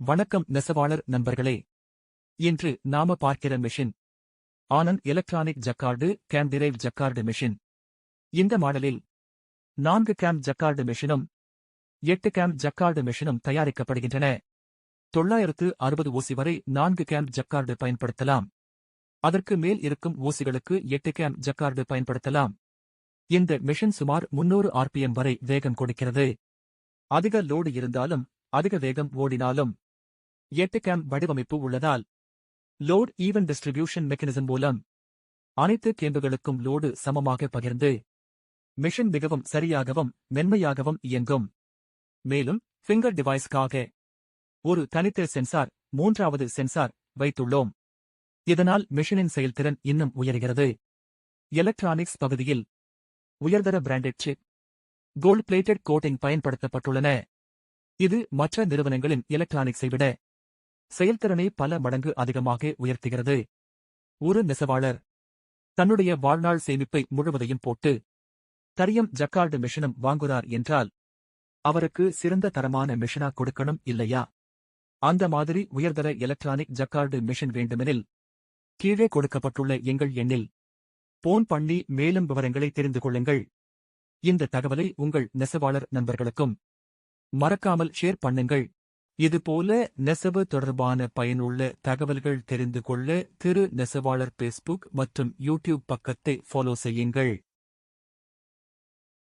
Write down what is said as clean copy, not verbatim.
வணக்கம் நெசவாளர் நண்பர்களே. இன்று நாம பார்க்கிற machine Anand electronic jacquard game drive jacquard machine. இந்த மாடலில் 4 கேம் ஜக்கார்டு மெஷினும் 8 கேம் ஜக்கார்டு மெஷினும் தயாரிக்கப்படுகின்றன. 960 ஊசி வரை 4 கேம் ஜக்கார்டு பயன்படுத்தலாம். அதற்கு மேல் இருக்கும் ஊசிகளுக்கு 8 கேம் ஜக்கார்டு பயன்படுத்தலாம். இந்த மெஷின் சுமார் 300 RPM வரை வேகம் கொடுக்கிறது. அதிக லோடு இருந்தாலும் அதிக வேகம் ஓடினாலும் 8 கேம் வடிவமைப்பு உள்ளதால் லோட் ஈவன் டிஸ்ட்ரிபியூஷன் மெக்கானிசம் மூலம் அனைத்து கேம்புகளுக்கும் லோடு சமமாக பகிர்ந்து மெஷின் மிகவும் சரியாகவும் மென்மையாகவும் இயங்கும். மேலும் ஃபிங்கர் டிவைஸ்க்காக ஒரு தனித்த சென்சார், மூன்றாவது சென்சார் வைத்துள்ளோம். இதனால் மெஷினின் செயல்திறன் இன்னும் உயர்கிறது. எலக்ட்ரானிக்ஸ் பகுதியில் உயர்தர branded chip, gold plated coating பயன்படுத்தப்பட்டுள்ளன. இது மற்ற நிறுவனங்களின் எலக்ட்ரானிக்ஸை விட செயல்திறனை பல மடங்கு அதிகமாக உயர்த்துகிறது. ஒரு நெசவாளர் தன்னுடைய வாழ்நாள் சேமிப்பை முழுவதையும் போட்டு தரியம் ஜக்கார்டு மெஷினும் வாங்குகிறார் என்றால் அவருக்கு சிறந்த தரமான மெஷினா கொடுக்கணும் இல்லையா? அந்த மாதிரி உயர்தர எலக்ட்ரானிக் ஜக்கார்டு மெஷின் வேண்டுமெனில் கீழே கொடுக்கப்பட்டுள்ள எங்கள் எண்ணில் போன் பண்ணி மேலும் விவரங்களை தெரிந்து கொள்ளுங்கள். இந்த தகவலை உங்கள் நெசவாளர் நண்பர்களுக்கும் மறக்காமல் ஷேர் பண்ணுங்கள். இதுபோல நெசவு தொடர்பான பயனுள்ள தகவல்கள் தெரிந்து கொள்ள திரு நெசவாளர் ஃபேஸ்புக் மற்றும் யூடியூப் பக்கத்தை ஃபாலோ செய்யுங்கள்.